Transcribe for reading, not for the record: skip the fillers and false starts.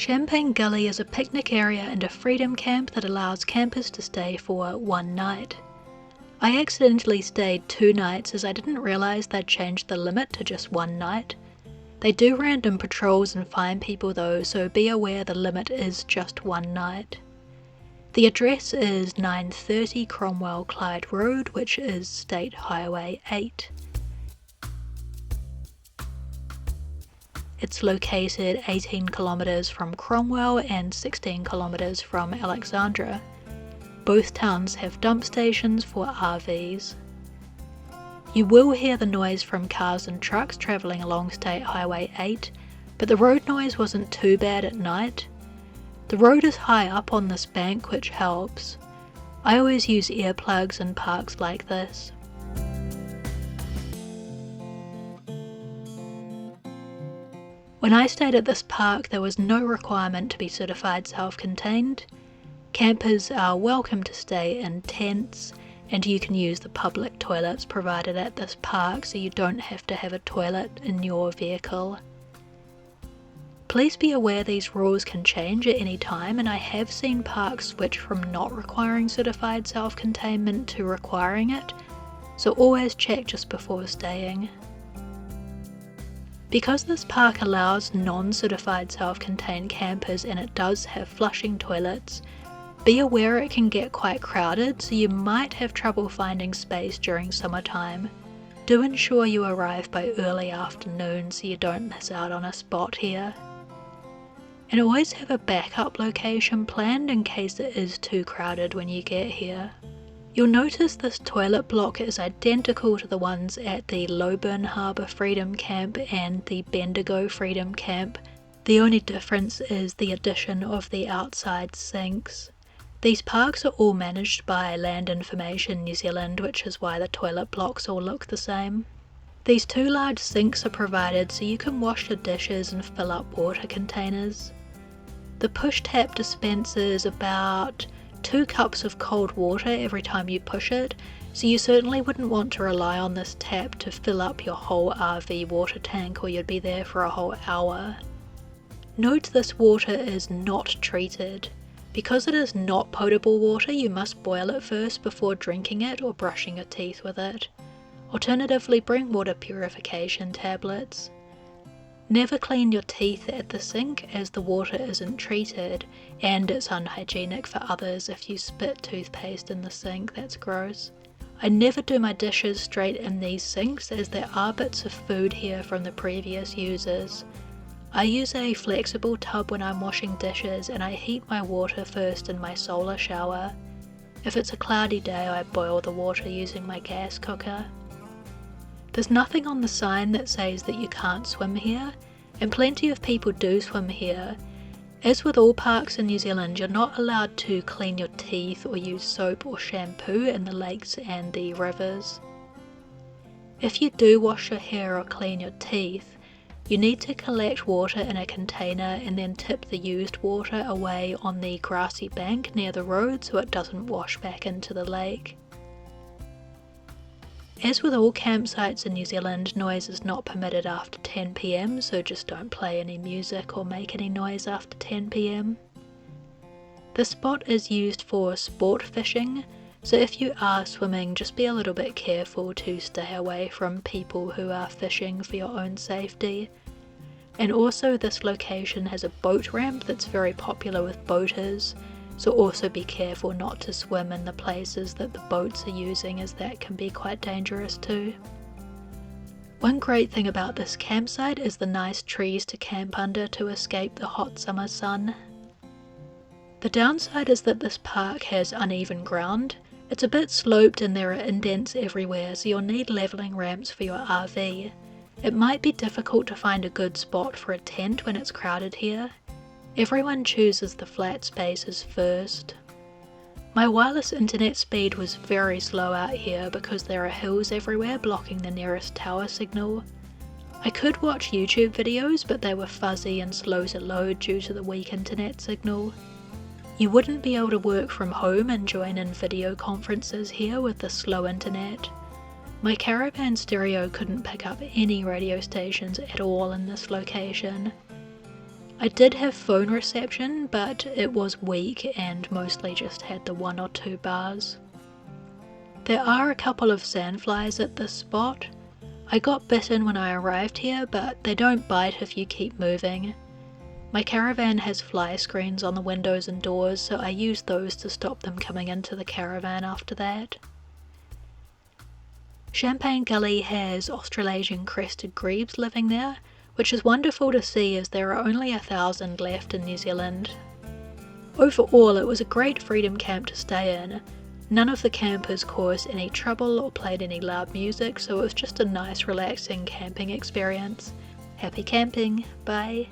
Champagne Gully is a picnic area and a freedom camp that allows campers to stay for one night. I accidentally stayed 2 nights as I didn't realise they'd changed the limit to just one night. They do random patrols and fine people though, so be aware the limit is just one night. The address is 930 Cromwell Clyde Road, which is State Highway 8. It's located 18 kilometres from Cromwell and 16 kilometres from Alexandra. Both towns have dump stations for RVs. You will hear the noise from cars and trucks travelling along State Highway 8, but the road noise wasn't too bad at night. The road is high up on this bank, which helps. I always use earplugs in parks like this. When I stayed at this park, there was no requirement to be certified self-contained. Campers are welcome to stay in tents, and you can use the public toilets provided at this park, so you don't have to have a toilet in your vehicle. Please be aware these rules can change at any time, and I have seen parks switch from not requiring certified self-containment to requiring it, so always check just before staying. Because this park allows non-certified self-contained campers and it does have flushing toilets, be aware it can get quite crowded, so you might have trouble finding space during summertime. Do ensure you arrive by early afternoon so you don't miss out on a spot here. And always have a backup location planned in case it is too crowded when you get here. You'll notice this toilet block is identical to the ones at the Loburn Harbour Freedom Camp and the Bendigo Freedom Camp. The only difference is the addition of the outside sinks. These parks are all managed by Land Information New Zealand, which is why the toilet blocks all look the same. These 2 large sinks are provided so you can wash your dishes and fill up water containers. The push tap dispenses about 2 cups of cold water every time you push it, so you certainly wouldn't want to rely on this tap to fill up your whole RV water tank or you'd be there for a whole hour. Note this water is not treated. Because it is not potable water, you must boil it first before drinking it or brushing your teeth with it. Alternatively, bring water purification tablets. Never clean your teeth at the sink as the water isn't treated, and it's unhygienic for others if you spit toothpaste in the sink. That's gross. I never do my dishes straight in these sinks as there are bits of food here from the previous users. I use a flexible tub when I'm washing dishes and I heat my water first in my solar shower. If it's a cloudy day, I boil the water using my gas cooker. There's nothing on the sign that says that you can't swim here, and plenty of people do swim here. As with all parks in New Zealand, you're not allowed to clean your teeth or use soap or shampoo in the lakes and the rivers. If you do wash your hair or clean your teeth, you need to collect water in a container and then tip the used water away on the grassy bank near the road so it doesn't wash back into the lake. As with all campsites in New Zealand, noise is not permitted after 10 PM, so just don't play any music or make any noise after 10 PM. The spot is used for sport fishing, so if you are swimming, just be a little bit careful to stay away from people who are fishing for your own safety. And also this location has a boat ramp that's very popular with boaters, so also be careful not to swim in the places that the boats are using, as that can be quite dangerous too. One great thing about this campsite is the nice trees to camp under to escape the hot summer sun. The downside is that this park has uneven ground. It's a bit sloped and there are indents everywhere, so you'll need levelling ramps for your RV. It might be difficult to find a good spot for a tent when it's crowded here. Everyone chooses the flat spaces first. My wireless internet speed was very slow out here because there are hills everywhere blocking the nearest tower signal. I could watch YouTube videos, but they were fuzzy and slow to load due to the weak internet signal. You wouldn't be able to work from home and join in video conferences here with the slow internet. My Caravan stereo couldn't pick up any radio stations at all in this location. I did have phone reception, but it was weak and mostly just had the 1 or 2 bars. There are a couple of sandflies at this spot. I got bitten when I arrived here, but they don't bite if you keep moving. My caravan has fly screens on the windows and doors, so I used those to stop them coming into the caravan after that. Champagne Gully has Australasian crested grebes living there, which is wonderful to see as there are only 1,000 left in New Zealand. Overall, it was a great freedom camp to stay in. None of the campers caused any trouble or played any loud music, so it was just a nice relaxing camping experience. Happy camping, bye!